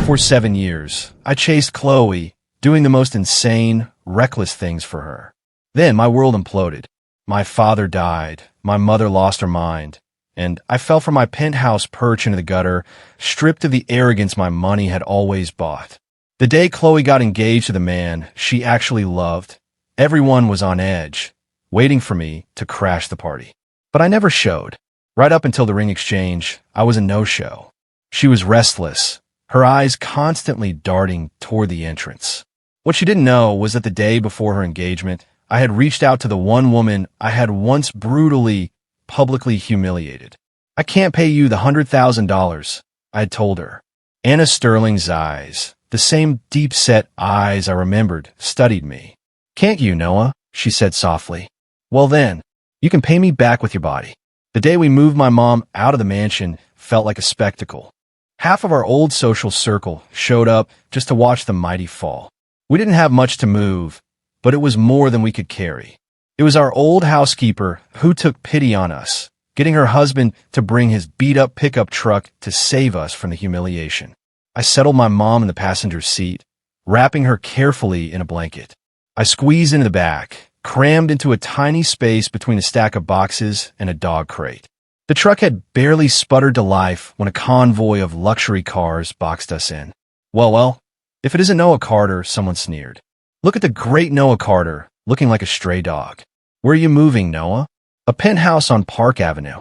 For 7 years, I chased Chloe, doing the most insane, reckless things for her. Then my world imploded. My father died, my mother lost her mind, and I fell from my penthouse perch into the gutter, stripped of the arrogance my money had always bought. The day Chloe got engaged to the man she actually loved, everyone was on edge, waiting for me to crash the party. But I never showed. Right up until the ring exchange, I was a no-show. She was restless, her eyes constantly darting toward the entrance. What she didn't know was that the day before her engagement, I had reached out to the one woman I had once brutally, publicly humiliated. "I can't pay you the $100,000, I had told her. Anna Sterling's eyes, the same deep-set eyes I remembered, studied me. "Can't you, Noah?" she said softly. "Well then, you can pay me back with your body." The day we moved my mom out of the mansion felt like a spectacle. Half of our old social circle showed up just to watch the mighty fall. We didn't have much to move, but it was more than we could carry. It was our old housekeeper who took pity on us, getting her husband to bring his beat-up pickup truck to save us from the humiliation. I settled my mom in the passenger seat, wrapping her carefully in a blanket. I squeezed into the back, crammed into a tiny space between a stack of boxes and a dog crate. The truck had barely sputtered to life when a convoy of luxury cars boxed us in. Well, if it isn't Noah Carter," someone sneered. "Look at the great Noah Carter, looking like a stray dog." "Where are you moving, Noah?" "A penthouse on Park Avenue."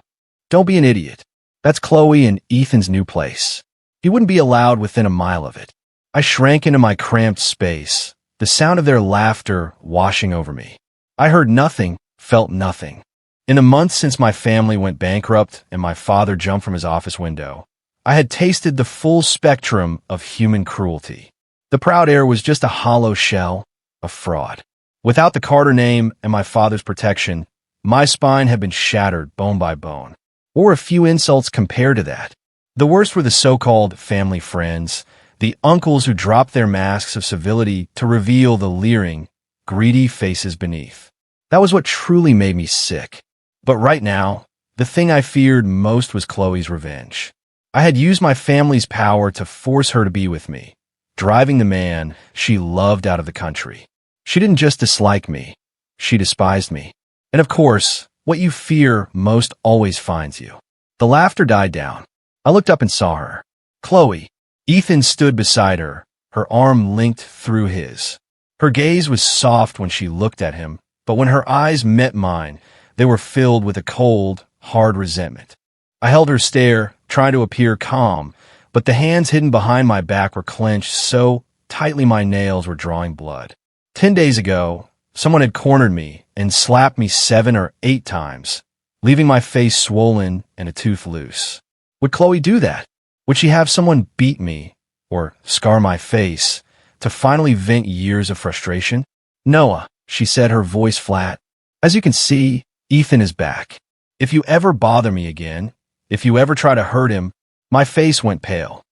"Don't be an idiot. That's Chloe and Ethan's new place. He wouldn't be allowed within a mile of it." I shrank into my cramped space, the sound of their laughter washing over me. I heard nothing, felt nothing. In the months since my family went bankrupt and my father jumped from his office window, I had tasted the full spectrum of human cruelty. The proud heir was just a hollow shell, a fraud. Without the Carter name and my father's protection, my spine had been shattered bone by bone. Or a few insults compared to that. The worst were the so-called family friends, the uncles who dropped their masks of civility to reveal the leering, greedy faces beneath. That was what truly made me sick. But right now, the thing I feared most was Chloe's revenge. I had used my family's power to force her to be with me, driving the man she loved out of the country. She didn't just dislike me, she despised me. And of course, what you fear most always finds you. The laughter died down. I looked up and saw her. Chloe. Ethan stood beside her, her arm linked through his. Her gaze was soft when she looked at him, but when her eyes met mine, they were filled with a cold, hard resentment. I held her stare, trying to appear calm, but the hands hidden behind my back were clenched so tightly my nails were drawing blood. 10 days ago, someone had cornered me and slapped me 7 or 8 times, leaving my face swollen and a tooth loose. Would Chloe do that? Would she have someone beat me, or scar my face, to finally vent years of frustration? "Noah," she said, her voice flat. "As you can see, Ethan is back. If you ever bother me again, if you ever try to hurt him," my face went pale.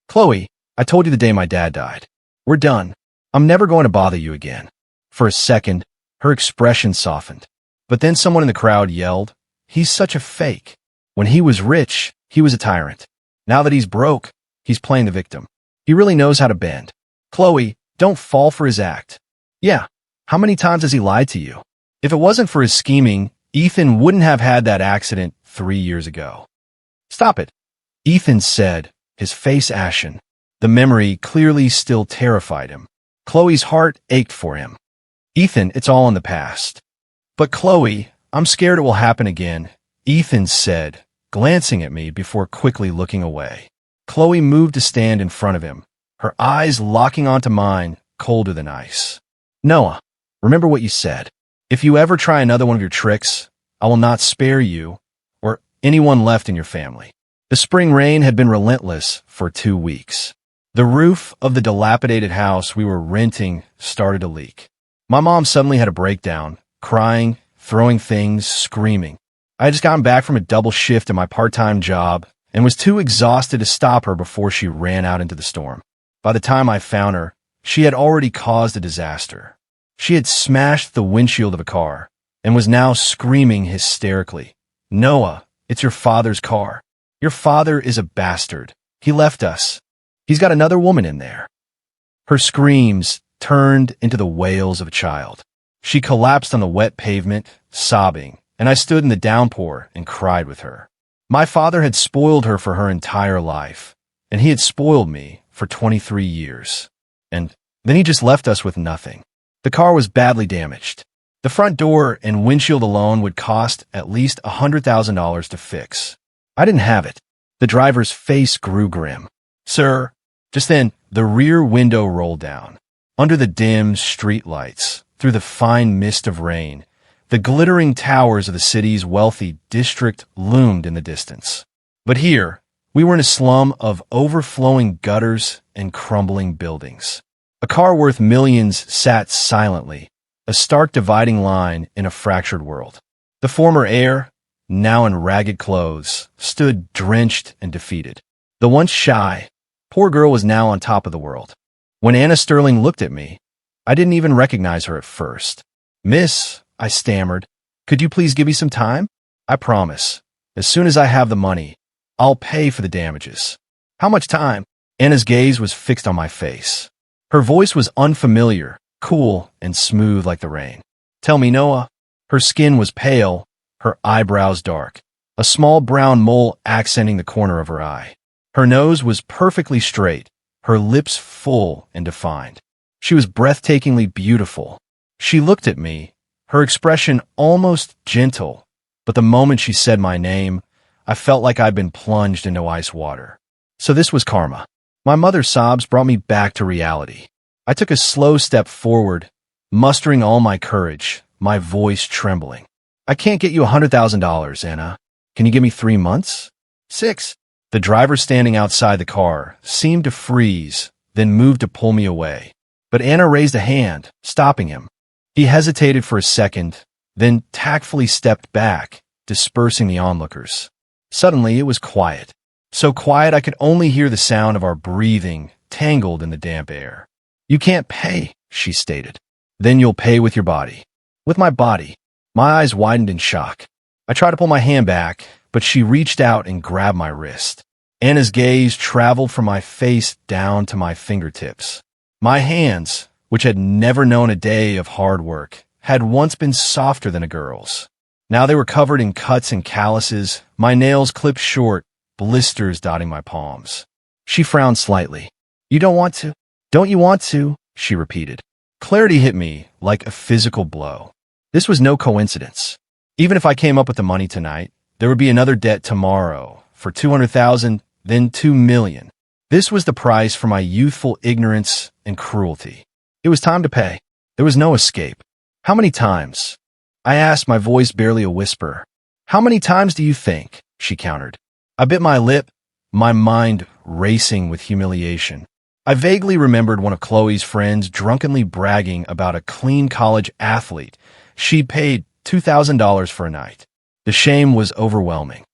"Chloe, I told you the day my dad died. We're done. I'm never going to bother you again." For a second, her expression softened. But then someone in the crowd yelled, "He's such a fake. When he was rich, he was a tyrant. Now that he's broke, he's playing the victim. He really knows how to bend. Chloe, don't fall for his act." "Yeah, how many times has he lied to you? If it wasn't for his scheming, Ethan wouldn't have had that accident 3 years ago." "Stop it," Ethan said, his face ashen. The memory clearly still terrified him. Chloe's heart ached for him. "Ethan, it's all in the past." "But Chloe, I'm scared it will happen again," Ethan said, glancing at me before quickly looking away. Chloe moved to stand in front of him, her eyes locking onto mine, colder than ice. "Noah, remember what you said. If you ever try another one of your tricks, I will not spare you or anyone left in your family." The spring rain had been relentless for 2 weeks. The roof of the dilapidated house we were renting started to leak. My mom suddenly had a breakdown, crying, throwing things, screaming. I had just gotten back from a double shift at my part-time job and was too exhausted to stop her before she ran out into the storm. By the time I found her, she had already caused a disaster. She had smashed the windshield of a car and was now screaming hysterically, "Noah, it's your father's car. Your father is a bastard. He left us. He's got another woman in there." Her screams turned into the wails of a child. She collapsed on the wet pavement, sobbing, and I stood in the downpour and cried with her. My father had spoiled her for her entire life, and he had spoiled me for 23 years. And then he just left us with nothing. The car was badly damaged. The front door and windshield alone would cost at least $100,000 to fix. I didn't have it. The driver's face grew grim. "Sir." Just then, the rear window rolled down. Under the dim street lights, through the fine mist of rain, the glittering towers of the city's wealthy district loomed in the distance. But here, we were in a slum of overflowing gutters and crumbling buildings. A car worth millions sat silently, a stark dividing line in a fractured world. The former heir, now in ragged clothes, stood drenched and defeated. The once shy, poor girl was now on top of the world. When Anna Sterling looked at me, I didn't even recognize her at first. "Miss," I stammered, "could you please give me some time? I promise, as soon as I have the money, I'll pay for the damages." "How much time?" Anna's gaze was fixed on my face. Her voice was unfamiliar, cool, and smooth like the rain. "Tell me, Noah." Her skin was pale, her eyebrows dark, a small brown mole accenting the corner of her eye. Her nose was perfectly straight, her lips full and defined. She was breathtakingly beautiful. She looked at me, her expression almost gentle, but the moment she said my name, I felt like I'd been plunged into ice water. So this was karma. My mother's sobs brought me back to reality. I took a slow step forward, mustering all my courage, my voice trembling. "I can't get you $100,000, Anna. Can you give me 3 months? 6? The driver standing outside the car seemed to freeze, then moved to pull me away. But Anna raised a hand, stopping him. He hesitated for a second, then tactfully stepped back, dispersing the onlookers. Suddenly it was quiet. So quiet I could only hear the sound of our breathing, tangled in the damp air. "You can't pay," she stated. "Then you'll pay with your body." "With my body?" My eyes widened in shock. I tried to pull my hand back, but she reached out and grabbed my wrist. Anna's gaze traveled from my face down to my fingertips. My hands, which had never known a day of hard work, had once been softer than a girl's. Now they were covered in cuts and calluses, my nails clipped short, blisters dotting my palms. She frowned slightly. "You don't want to? Don't you want to?" she repeated. Clarity hit me like a physical blow. This was no coincidence. Even if I came up with the money tonight, there would be another debt tomorrow for $200,000, then $2 million. This was the price for my youthful ignorance and cruelty. It was time to pay. There was no escape. "How many times?" I asked, my voice barely a whisper. "How many times do you think?" she countered. I bit my lip, my mind racing with humiliation. I vaguely remembered one of Chloe's friends drunkenly bragging about a clean college athlete she paid $2,000 for a night. The shame was overwhelming.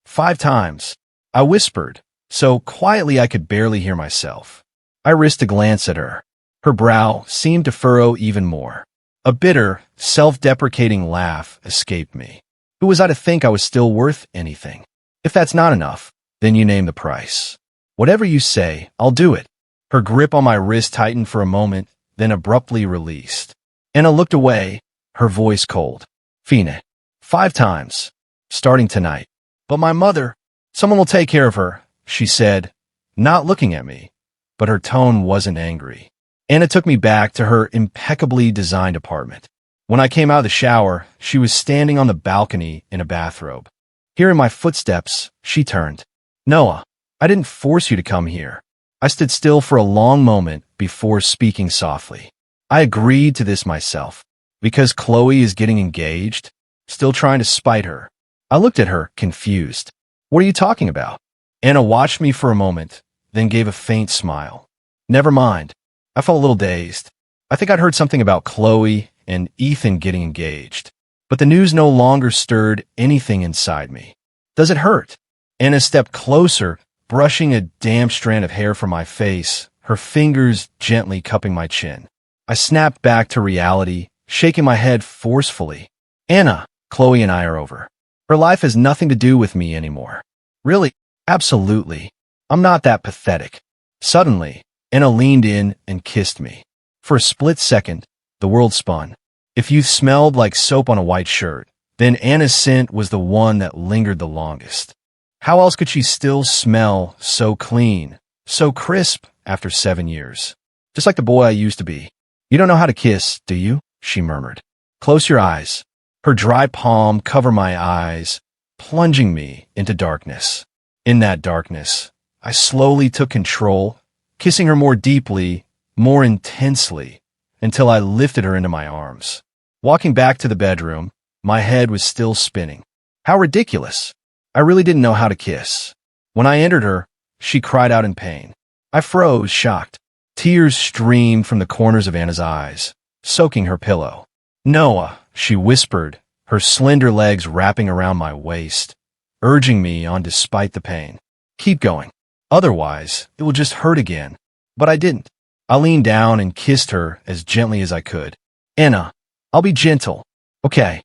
5 times, I whispered, so quietly I could barely hear myself. I risked a glance at her. Her brow seemed to furrow even more. A bitter, self-deprecating laugh escaped me. Who was I to think I was still worth anything? "If that's not enough, then you name the price. Whatever you say, I'll do it." Her grip on my wrist tightened for a moment, then abruptly released. Anna looked away, her voice cold. "Fine. 5 times. Starting tonight. But my mother, someone will take care of her," she said, not looking at me, but her tone wasn't angry. Anna took me back to her impeccably designed apartment. When I came out of the shower, she was standing on the balcony in a bathrobe. Hearing my footsteps, she turned. "Noah, I didn't force you to come here." I stood still for a long moment before speaking softly. "I agreed to this myself. Because Chloe is getting engaged? Still trying to spite her." I looked at her, confused. "What are you talking about?" Anna watched me for a moment, then gave a faint smile. "Never mind." I felt a little dazed. I think I'd heard something about Chloe and Ethan getting engaged, but the news no longer stirred anything inside me. "Does it hurt?" Anna stepped closer, brushing a damp strand of hair from my face, her fingers gently cupping my chin. I snapped back to reality, shaking my head forcefully. "Anna, Chloe and I are over. Her life has nothing to do with me anymore." "Really?" "Absolutely. I'm not that pathetic." Suddenly, Anna leaned in and kissed me. For a split second, the world spun. If you smelled like soap on a white shirt, then Anna's scent was the one that lingered the longest. How else could she still smell so clean, so crisp after 7 years? Just like the boy I used to be. You don't know how to kiss, do you? She murmured. Close your eyes. Her dry palm covered my eyes, plunging me into darkness. In that darkness, I slowly took control, kissing her more deeply, more intensely, until I lifted her into my arms. Walking back to the bedroom, my head was still spinning. How ridiculous. I really didn't know how to kiss. When I entered her, she cried out in pain. I froze, shocked. Tears streamed from the corners of Anna's eyes, soaking her pillow. Noah, she whispered, her slender legs wrapping around my waist, urging me on despite the pain. Keep going. Otherwise, it will just hurt again. But I didn't. I leaned down and kissed her as gently as I could. Anna, I'll be gentle. Okay,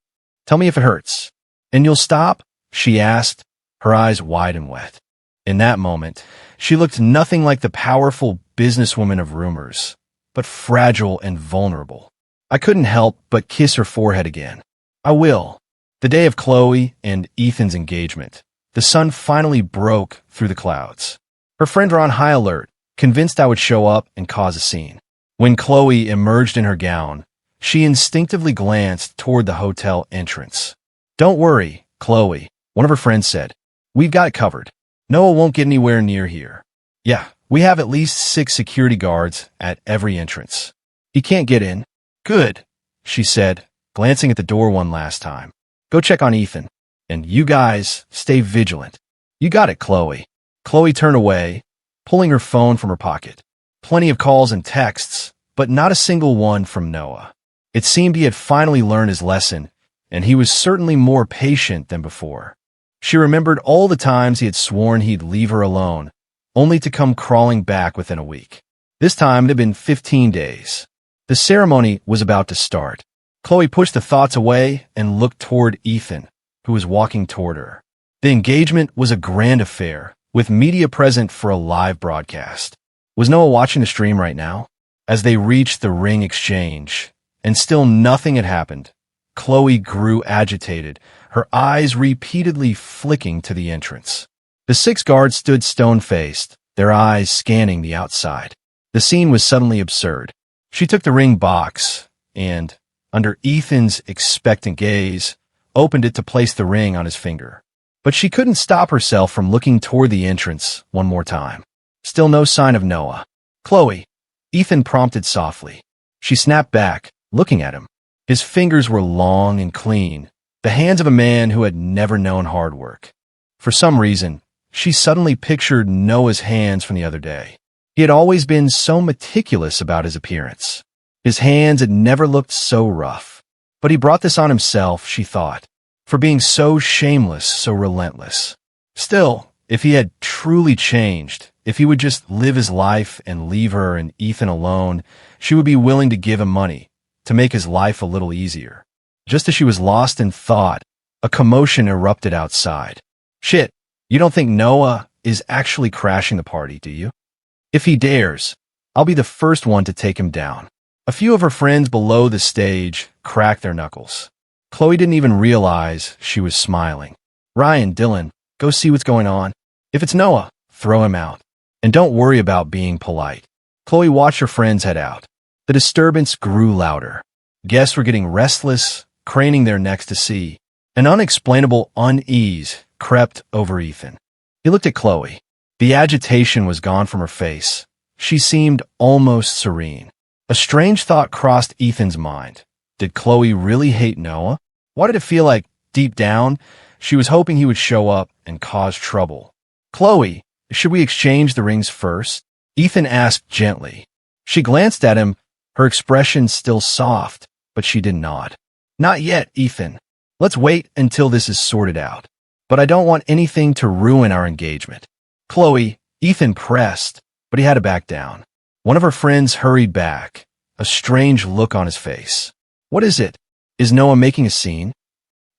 tell me if it hurts. And you'll stop? She asked, her eyes wide and wet. In that moment, she looked nothing like the powerful businesswoman of rumors, but fragile and vulnerable. I couldn't help but kiss her forehead again. I will. The day of Chloe and Ethan's engagement, the sun finally broke through the clouds. Her friends were on high alert, convinced I would show up and cause a scene. When Chloe emerged in her gown, she instinctively glanced toward the hotel entrance. Don't worry, Chloe, one of her friends said. We've got it covered. Noah won't get anywhere near here. Yeah, we have at least 6 security guards at every entrance. He can't get in. Good, she said, glancing at the door one last time. Go check on Ethan. And you guys, stay vigilant. You got it, Chloe. Chloe turned away, pulling her phone from her pocket. Plenty of calls and texts, but not a single one from Noah. It seemed he had finally learned his lesson, and he was certainly more patient than before. She remembered all the times he had sworn he'd leave her alone, only to come crawling back within a week. This time it had been 15 days. The ceremony was about to start. Chloe pushed the thoughts away and looked toward Ethan, who was walking toward her. The engagement was a grand affair, with media present for a live broadcast. Was Noah watching the stream right now? As they reached the ring exchange, and still nothing had happened, Chloe grew agitated, her eyes repeatedly flicking to the entrance. The 6 guards stood stone-faced, their eyes scanning the outside. The scene was suddenly absurd. She took the ring box and, under Ethan's expectant gaze, opened it to place the ring on his finger. But she couldn't stop herself from looking toward the entrance one more time. Still no sign of Noah. Chloe, Ethan prompted softly. She snapped back, looking at him. His fingers were long and clean, the hands of a man who had never known hard work. For some reason, she suddenly pictured Noah's hands from the other day. He had always been so meticulous about his appearance. His hands had never looked so rough. But he brought this on himself, she thought, for being so shameless, so relentless. Still, if he had truly changed, if he would just live his life and leave her and Ethan alone, she would be willing to give him money, to make his life a little easier. Just as she was lost in thought, a commotion erupted outside. Shit, you don't think Noah is actually crashing the party, do you? If he dares, I'll be the first one to take him down. A few of her friends below the stage cracked their knuckles. Chloe didn't even realize she was smiling. Ryan, Dylan, go see what's going on. If it's Noah, throw him out. And don't worry about being polite. Chloe watched her friends head out. The disturbance grew louder. Guests were getting restless, craning their necks to see. An unexplainable unease crept over Ethan. He looked at Chloe. The agitation was gone from her face. She seemed almost serene. A strange thought crossed Ethan's mind. Did Chloe really hate Noah? Why did it feel like, deep down, she was hoping he would show up and cause trouble? Chloe, should we exchange the rings first? Ethan asked gently. She glanced at him, her expression still soft, but she did nod. Not yet, Ethan. Let's wait until this is sorted out. But I don't want anything to ruin our engagement. Chloe, Ethan pressed, but he had to back down. One of her friends hurried back, a strange look on his face. What is it? Is Noah making a scene?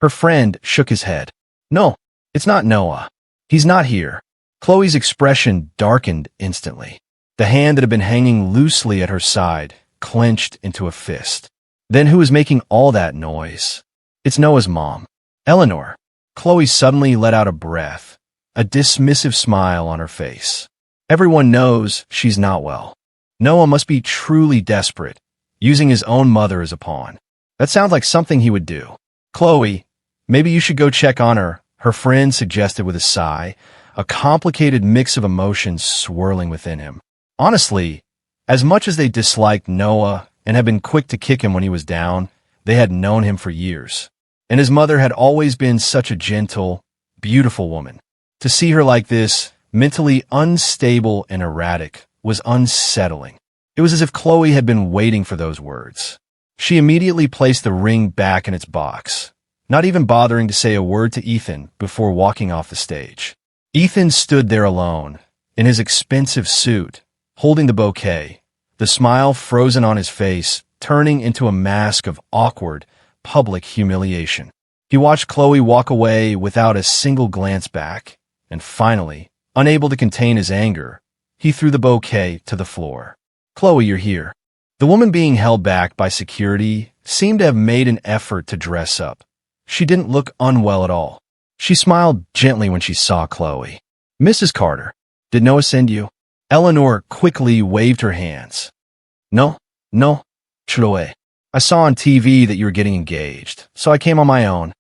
Her friend shook his head. No, it's not Noah. He's not here. Chloe's expression darkened instantly. The hand that had been hanging loosely at her side clenched into a fist. Then who is making all that noise? It's Noah's mom, Eleanor. Chloe suddenly let out a breath, a dismissive smile on her face. Everyone knows she's not well. Noah must be truly desperate, using his own mother as a pawn. That sounds like something he would do. Chloe, maybe you should go check on her friend suggested with a sigh, a complicated mix of emotions swirling within him. Honestly, as much as they disliked Noah and had been quick to kick him when he was down, they had known him for years. And his mother had always been such a gentle, beautiful woman. To see her like this, mentally unstable and erratic, was unsettling. It was as if Chloe had been waiting for those words. She immediately placed the ring back in its box, not even bothering to say a word to Ethan before walking off the stage. Ethan stood there alone, in his expensive suit, holding the bouquet, the smile frozen on his face, turning into a mask of awkward, public humiliation. He watched Chloe walk away without a single glance back, and finally, unable to contain his anger, he threw the bouquet to the floor. Chloe, you're here. The woman being held back by security seemed to have made an effort to dress up. She didn't look unwell at all. She smiled gently when she saw Chloe. Mrs. Carter, did Noah send you? Eleanor quickly waved her hands. No, Chloe. I saw on TV that you were getting engaged, so I came on my own.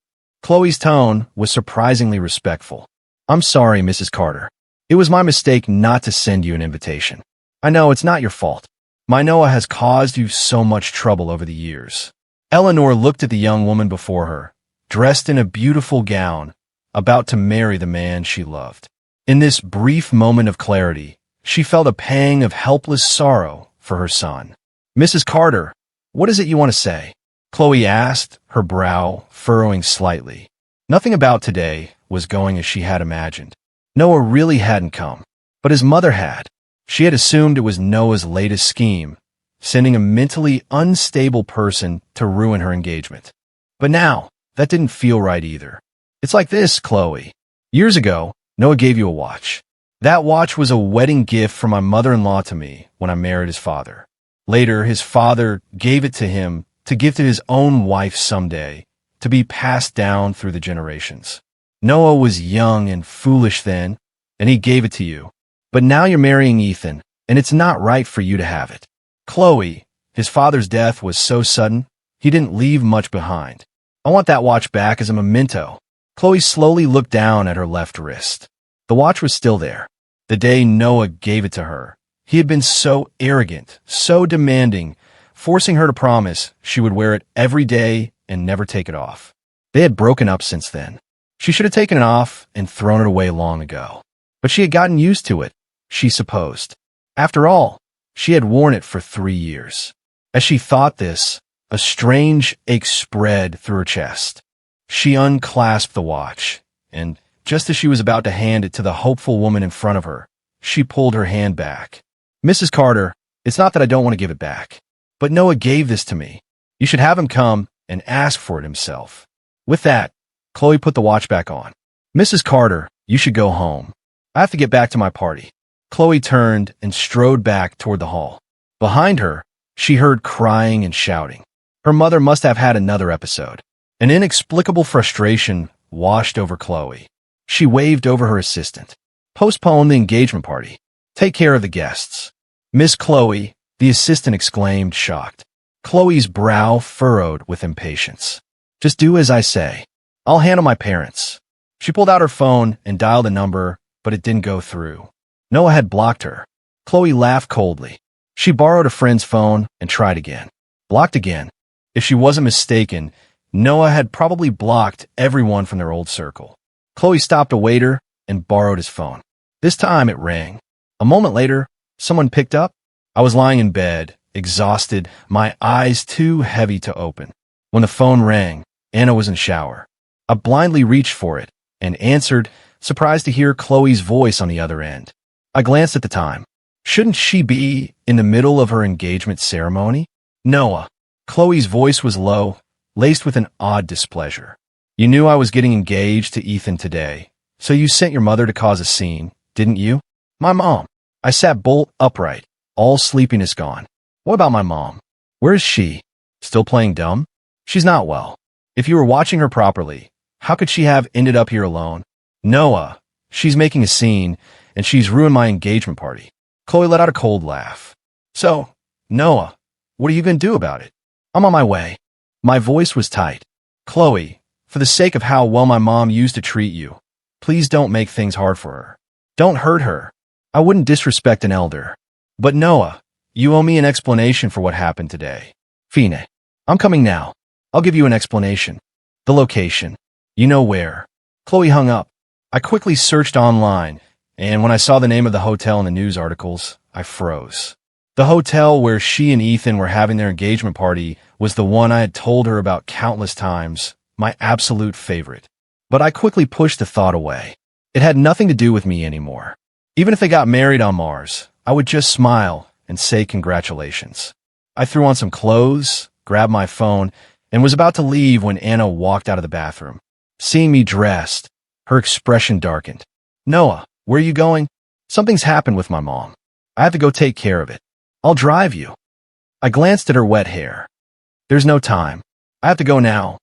Chloe's tone was surprisingly respectful. I'm sorry, Mrs. Carter. It was my mistake not to send you an invitation. I know it's not your fault. My Noah has caused you so much trouble over the years. Eleanor looked at the young woman before her, dressed in a beautiful gown, about to marry the man she loved. In this brief moment of clarity, she felt a pang of helpless sorrow for her son. Mrs. Carter, what is it you want to say? Chloe asked, her brow furrowing slightly. Nothing about today was going as she had imagined. Noah really hadn't come, but his mother had. She had assumed it was Noah's latest scheme, sending a mentally unstable person to ruin her engagement. But now, that didn't feel right either. It's like this, Chloe. Years ago, Noah gave you a watch. That watch was a wedding gift from my mother-in-law to me when I married his father. Later, his father gave it to him to give to his own wife someday, to be passed down through the generations. Noah was young and foolish then, and he gave it to you. But now you're marrying Ethan, and it's not right for you to have it. Chloe, his father's death was so sudden, he didn't leave much behind. I want that watch back as a memento. Chloe slowly looked down at her left wrist. The watch was still there. The day Noah gave it to her, he had been so arrogant, so demanding, forcing her to promise she would wear it every day and never take it off. They had broken up since then. She should have taken it off and thrown it away long ago. But she had gotten used to it, she supposed. After all, she had worn it for 3 years. As she thought this, a strange ache spread through her chest. She unclasped the watch, and just as she was about to hand it to the hopeful woman in front of her, she pulled her hand back. Mrs. Carter, it's not that I don't want to give it back, but Noah gave this to me. You should have him come and ask for it himself. With that, Chloe put the watch back on. Mrs. Carter, you should go home. I have to get back to my party. Chloe turned and strode back toward the hall. Behind her, she heard crying and shouting. Her mother must have had another episode. An inexplicable frustration washed over Chloe. She waved over her assistant. Postpone the engagement party. Take care of the guests. Miss Chloe, the assistant exclaimed, shocked. Chloe's brow furrowed with impatience. Just do as I say. I'll handle my parents. She pulled out her phone and dialed a number, but it didn't go through. Noah had blocked her. Chloe laughed coldly. She borrowed a friend's phone and tried again. Blocked again. If she wasn't mistaken, Noah had probably blocked everyone from their old circle. Chloe stopped a waiter and borrowed his phone. This time it rang. A moment later, someone picked up. I was lying in bed, exhausted, my eyes too heavy to open. When the phone rang, Anna was in the shower. I blindly reached for it and answered, surprised to hear Chloe's voice on the other end. I glanced at the time. Shouldn't she be in the middle of her engagement ceremony? Noah. Chloe's voice was low, laced with an odd displeasure. You knew I was getting engaged to Ethan today, so you sent your mother to cause a scene, didn't you? My mom. I sat bolt upright, all sleepiness gone. What about my mom? Where is she? Still playing dumb? She's not well. If you were watching her properly, how could she have ended up here alone? Noah, she's making a scene, and she's ruined my engagement party. Chloe let out a cold laugh. So, Noah, what are you going to do about it? I'm on my way. My voice was tight. Chloe, for the sake of how well my mom used to treat you, please don't make things hard for her. Don't hurt her. I wouldn't disrespect an elder. But Noah, you owe me an explanation for what happened today. Fine, I'm coming now. I'll give you an explanation. The location. You know where. Chloe hung up. I quickly searched online, and when I saw the name of the hotel in the news articles, I froze. The hotel where she and Ethan were having their engagement party was the one I had told her about countless times, my absolute favorite. But I quickly pushed the thought away. It had nothing to do with me anymore. Even if they got married on Mars, I would just smile and say congratulations. I threw on some clothes, grabbed my phone, and was about to leave when Anna walked out of the bathroom. Seeing me dressed, her expression darkened. Noah, where are you going? Something's happened with my mom. I have to go take care of it. I'll drive you. I glanced at her wet hair. There's no time. I have to go now.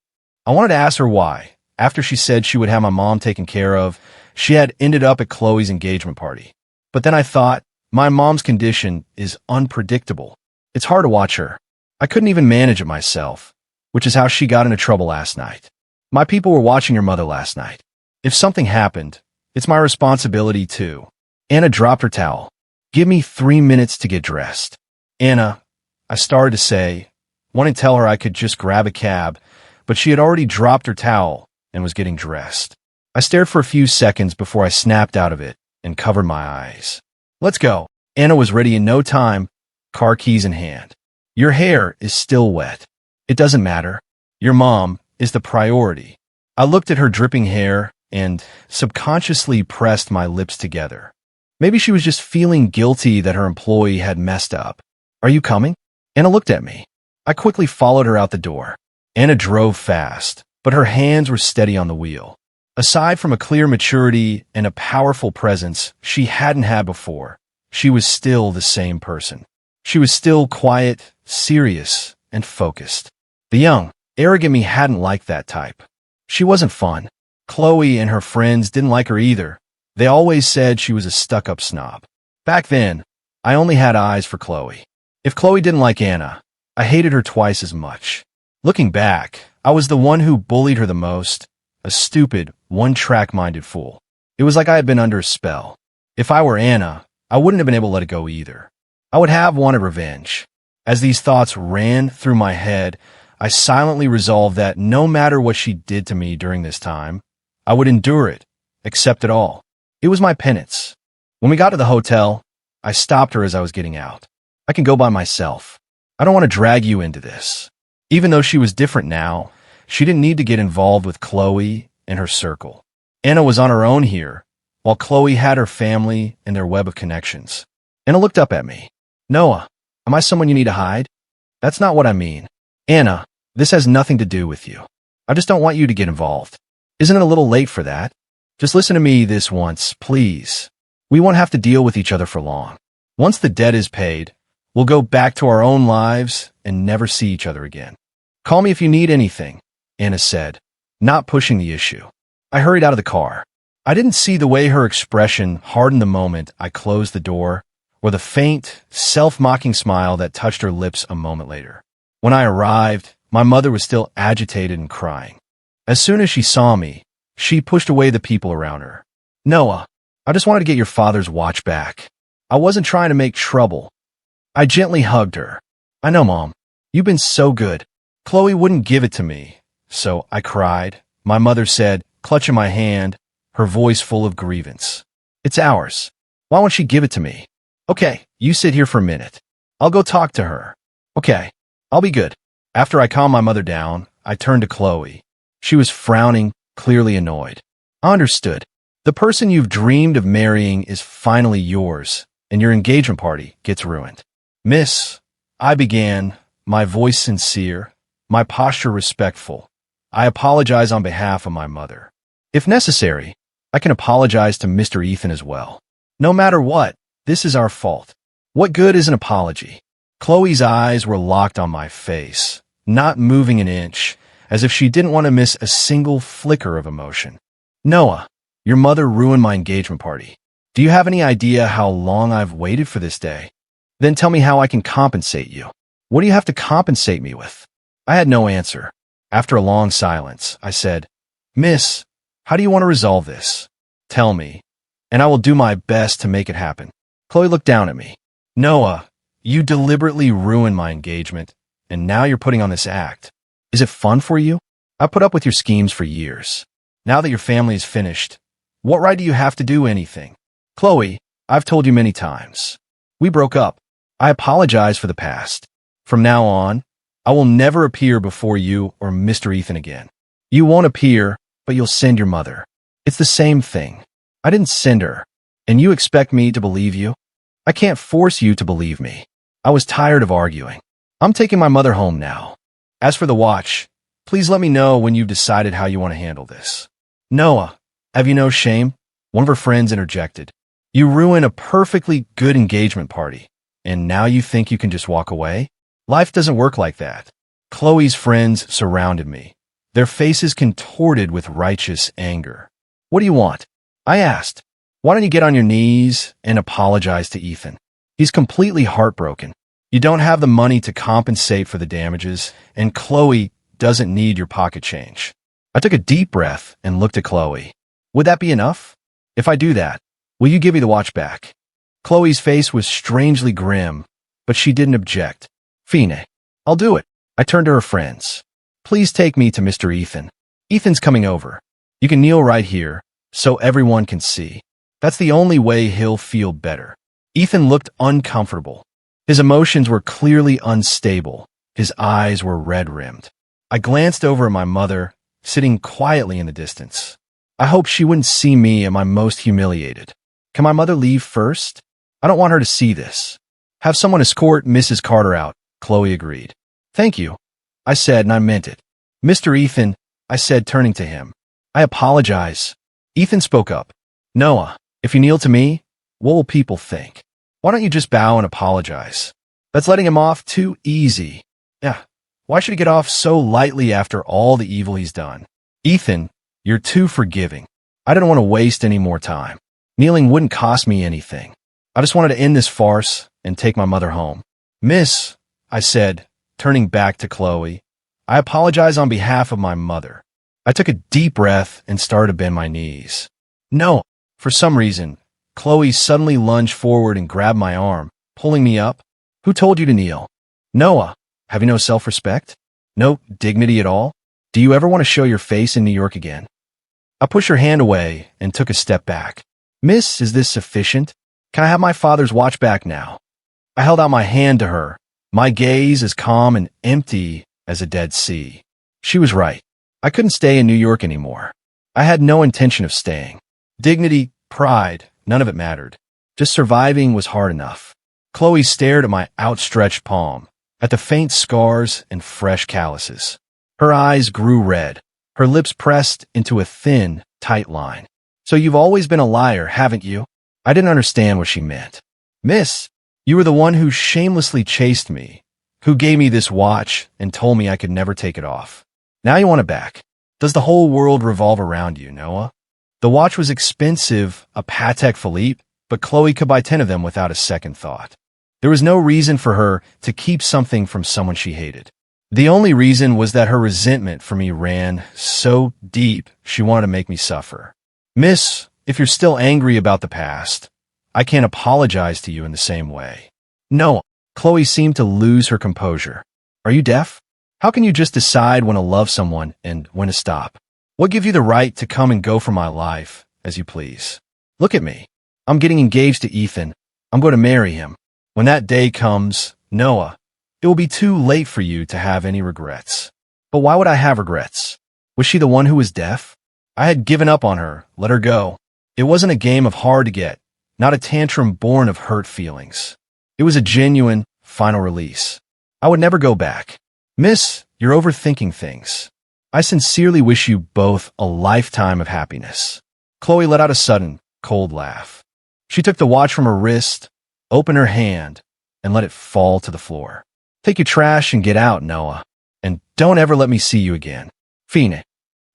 I wanted to ask her why, after she said she would have my mom taken care of, she had ended up at Chloe's engagement party. But then I thought, my mom's condition is unpredictable. It's hard to watch her. I couldn't even manage it myself, which is how she got into trouble last night. My people were watching your mother last night. If something happened, it's my responsibility too. Anna dropped her towel. Give me 3 minutes to get dressed. Anna, I started to say, wanting to tell her I could just grab a cab, but she had already dropped her towel and was getting dressed. I stared for a few seconds before I snapped out of it and covered my eyes. Let's go. Anna was ready in no time, car keys in hand. Your hair is still wet. It doesn't matter. Your mom is the priority. I looked at her dripping hair and subconsciously pressed my lips together. Maybe she was just feeling guilty that her employee had messed up. Are you coming? Anna looked at me. I quickly followed her out the door. Anna drove fast, but her hands were steady on the wheel. Aside from a clear maturity and a powerful presence she hadn't had before, she was still the same person. She was still quiet, serious, and focused. The young, arrogant me hadn't liked that type. She wasn't fun. Chloe and her friends didn't like her either. They always said she was a stuck-up snob. Back then, I only had eyes for Chloe. If Chloe didn't like Anna, I hated her twice as much. Looking back, I was the one who bullied her the most, a stupid, one-track-minded fool. It was like I had been under a spell. If I were Anna, I wouldn't have been able to let it go either. I would have wanted revenge. As these thoughts ran through my head, I silently resolved that no matter what she did to me during this time, I would endure it, accept it all. It was my penance. When we got to the hotel, I stopped her as I was getting out. I can go by myself. I don't want to drag you into this. Even though she was different now, she didn't need to get involved with Chloe and her circle. Anna was on her own here, while Chloe had her family and their web of connections. Anna looked up at me. Noah, am I someone you need to hide? That's not what I mean. Anna, this has nothing to do with you. I just don't want you to get involved. Isn't it a little late for that? Just listen to me this once, please. We won't have to deal with each other for long. Once the debt is paid, we'll go back to our own lives and never see each other again. Call me if you need anything, Anna said, not pushing the issue. I hurried out of the car. I didn't see the way her expression hardened the moment I closed the door, or the faint, self-mocking smile that touched her lips a moment later. When I arrived, my mother was still agitated and crying. As soon as she saw me, she pushed away the people around her. Noah, I just wanted to get your father's watch back. I wasn't trying to make trouble. I gently hugged her. I know, Mom. You've been so good. Chloe wouldn't give it to me, so I cried. My mother said, clutching my hand, her voice full of grievance. It's ours. Why won't she give it to me? Okay, you sit here for a minute. I'll go talk to her. Okay, I'll be good. After I calmed my mother down, I turned to Chloe. She was frowning, clearly annoyed. I understood. The person you've dreamed of marrying is finally yours, and your engagement party gets ruined. Miss, I began, my voice sincere, my posture respectful. I apologize on behalf of my mother. If necessary, I can apologize to Mr. Ethan as well. No matter what, this is our fault. What good is an apology? Chloe's eyes were locked on my face, not moving an inch, as if she didn't want to miss a single flicker of emotion. Noah, your mother ruined my engagement party. Do you have any idea how long I've waited for this day? Then tell me how I can compensate you. What do you have to compensate me with? I had no answer. After a long silence, I said, Miss, how do you want to resolve this? Tell me, and I will do my best to make it happen. Chloe looked down at me. Noah, you deliberately ruined my engagement, and now you're putting on this act. Is it fun for you? I put up with your schemes for years. Now that your family is finished, what right do you have to do anything? Chloe, I've told you many times. We broke up. I apologize for the past. From now on, I will never appear before you or Mr. Ethan again. You won't appear, but you'll send your mother. It's the same thing. I didn't send her, and you expect me to believe you? I can't force you to believe me. I was tired of arguing. I'm taking my mother home now. As for the watch, please let me know when you've decided how you want to handle this. Noah, have you no shame? One of her friends interjected. You ruin a perfectly good engagement party, and now you think you can just walk away? Life doesn't work like that. Chloe's friends surrounded me, their faces contorted with righteous anger. What do you want? I asked. Why don't you get on your knees and apologize to Ethan? He's completely heartbroken. You don't have the money to compensate for the damages, and Chloe doesn't need your pocket change. I took a deep breath and looked at Chloe. Would that be enough? If I do that, will you give me the watch back? Chloe's face was strangely grim, but she didn't object. Fine, I'll do it. I turned to her friends. Please take me to Mr. Ethan. Ethan's coming over. You can kneel right here, so everyone can see. That's the only way he'll feel better. Ethan looked uncomfortable. His emotions were clearly unstable. His eyes were red-rimmed. I glanced over at my mother, sitting quietly in the distance. I hoped she wouldn't see me at my most humiliated. Can my mother leave first? I don't want her to see this. Have someone escort Mrs. Carter out, Chloe agreed. Thank you, I said, and I meant it. Mr. Ethan, I said, turning to him. I apologize. Ethan spoke up. Noah, if you kneel to me, what will people think? Why don't you just bow and apologize? That's letting him off too easy. Yeah, why should he get off so lightly after all the evil he's done? Ethan, you're too forgiving. I didn't want to waste any more time. Kneeling wouldn't cost me anything. I just wanted to end this farce and take my mother home. Miss, I said, turning back to Chloe, I apologize on behalf of my mother. I took a deep breath and started to bend my knees. No, for some reason, Chloe suddenly lunged forward and grabbed my arm, pulling me up. Who told you to kneel? Noah, have you no self-respect? No dignity at all? Do you ever want to show your face in New York again? I pushed her hand away and took a step back. Miss, is this sufficient? Can I have my father's watch back now? I held out my hand to her, my gaze as calm and empty as a dead sea. She was right. I couldn't stay in New York anymore. I had no intention of staying. Dignity, pride, none of it mattered. Just surviving was hard enough. Chloe stared at my outstretched palm, at the faint scars and fresh calluses. Her eyes grew red. Her lips pressed into a thin, tight line. So you've always been a liar, haven't you? I didn't understand what she meant. Miss, you were the one who shamelessly chased me, who gave me this watch and told me I could never take it off. Now you want it back. Does the whole world revolve around you, Noah? The watch was expensive, a Patek Philippe, but Chloe could buy 10 of them without a second thought. There was no reason for her to keep something from someone she hated. The only reason was that her resentment for me ran so deep she wanted to make me suffer. Miss, if you're still angry about the past, I can't apologize to you in the same way. No, Chloe seemed to lose her composure. Are you deaf? How can you just decide when to love someone and when to stop? What gives you the right to come and go from my life as you please? Look at me. I'm getting engaged to Ethan. I'm going to marry him. When that day comes, Noah, it will be too late for you to have any regrets. But why would I have regrets? Was she the one who was deaf? I had given up on her, let her go. It wasn't a game of hard to get, not a tantrum born of hurt feelings. It was a genuine, final release. I would never go back. Miss, you're overthinking things. I sincerely wish you both a lifetime of happiness. Chloe let out a sudden, cold laugh. She took the watch from her wrist, opened her hand, and let it fall to the floor. Take your trash and get out, Noah. And don't ever let me see you again. Phoenix.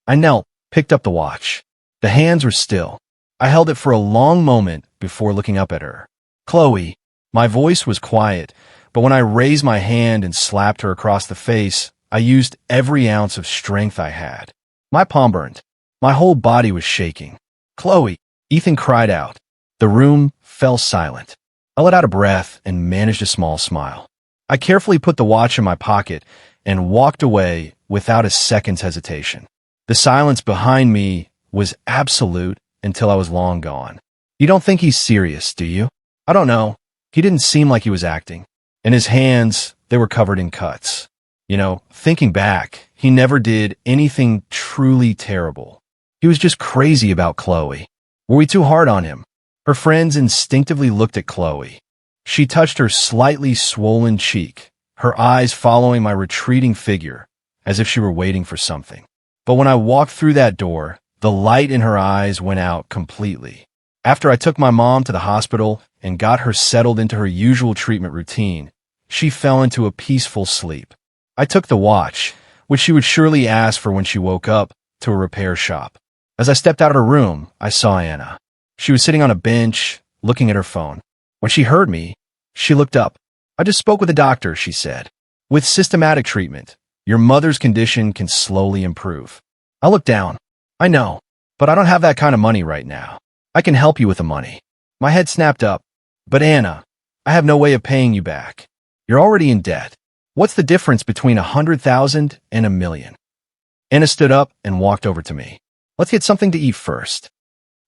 I knelt, picked up the watch. The hands were still. I held it for a long moment before looking up at her. Chloe. My voice was quiet, but when I raised my hand and slapped her across the face, I used every ounce of strength I had. My palm burned. My whole body was shaking. Chloe. Ethan cried out. The room fell silent. I let out a breath and managed a small smile. I carefully put the watch in my pocket and walked away without a second's hesitation. The silence behind me was absolute until I was long gone. You don't think he's serious, do you? I don't know. He didn't seem like he was acting. And his hands, they were covered in cuts. Thinking back, he never did anything truly terrible. He was just crazy about Chloe. Were we too hard on him? Her friends instinctively looked at Chloe. She touched her slightly swollen cheek, her eyes following my retreating figure, as if she were waiting for something. But when I walked through that door, the light in her eyes went out completely. After I took my mom to the hospital and got her settled into her usual treatment routine, she fell into a peaceful sleep. I took the watch, which she would surely ask for when she woke up, to a repair shop. As I stepped out of her room, I saw Anna. She was sitting on a bench, looking at her phone. When she heard me, she looked up. I just spoke with a doctor, she said. With systematic treatment, your mother's condition can slowly improve. I looked down. I know, but I don't have that kind of money right now. I can help you with the money. My head snapped up. But Anna, I have no way of paying you back. You're already in debt. What's the difference between 100,000 and $1 million? Anna stood up and walked over to me. Let's get something to eat first.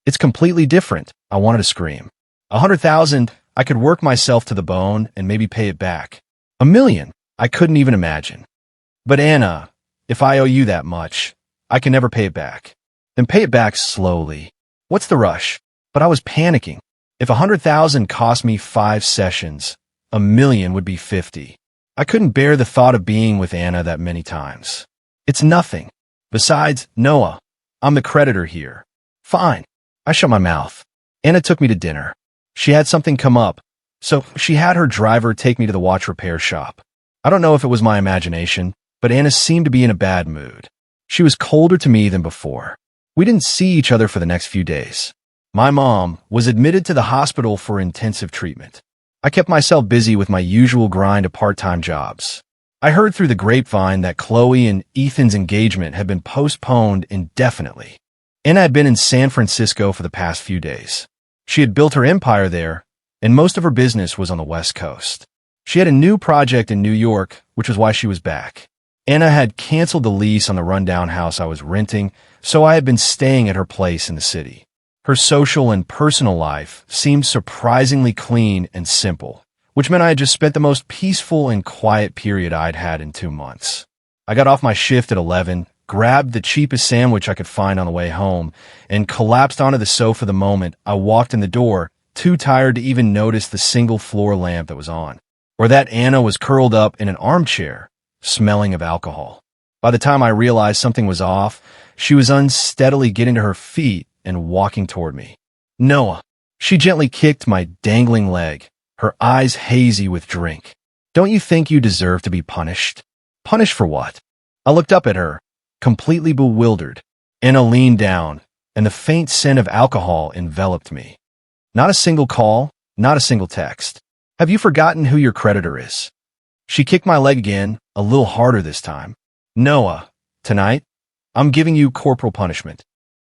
It's completely different, I wanted to scream. 100,000, I could work myself to the bone and maybe pay it back. $1 million, I couldn't even imagine. But Anna, if I owe you that much, I can never pay it back. Then pay it back slowly. What's the rush? But I was panicking. If 100,000 cost me 5 sessions, $1 million would be 50. I couldn't bear the thought of being with Anna that many times. It's nothing. Besides, Noah, I'm the creditor here. Fine. I shut my mouth. Anna took me to dinner. She had something come up, so she had her driver take me to the watch repair shop. I don't know if it was my imagination, but Anna seemed to be in a bad mood. She was colder to me than before. We didn't see each other for the next few days. My mom was admitted to the hospital for intensive treatment. I kept myself busy with my usual grind of part-time jobs. I heard through the grapevine that Chloe and Ethan's engagement had been postponed indefinitely. Anna had been in San Francisco for the past few days. She had built her empire there, and most of her business was on the West Coast. She had a new project in New York, which was why she was back. Anna had canceled the lease on the rundown house I was renting, so I had been staying at her place in the city. Her social and personal life seemed surprisingly clean and simple, which meant I had just spent the most peaceful and quiet period I'd had in 2 months. I got off my shift at 11, grabbed the cheapest sandwich I could find on the way home, and collapsed onto the sofa the moment I walked in the door, too tired to even notice the single floor lamp that was on, or that Anna was curled up in an armchair, smelling of alcohol. By the time I realized something was off, she was unsteadily getting to her feet and walking toward me. Noah. She gently kicked my dangling leg, her eyes hazy with drink. Don't you think you deserve to be punished? Punished for what? I looked up at her, completely bewildered. Anna leaned down, and the faint scent of alcohol enveloped me. Not a single call, not a single text. Have you forgotten who your creditor is? She kicked my leg again, a little harder this time. Noah, tonight, I'm giving you corporal punishment.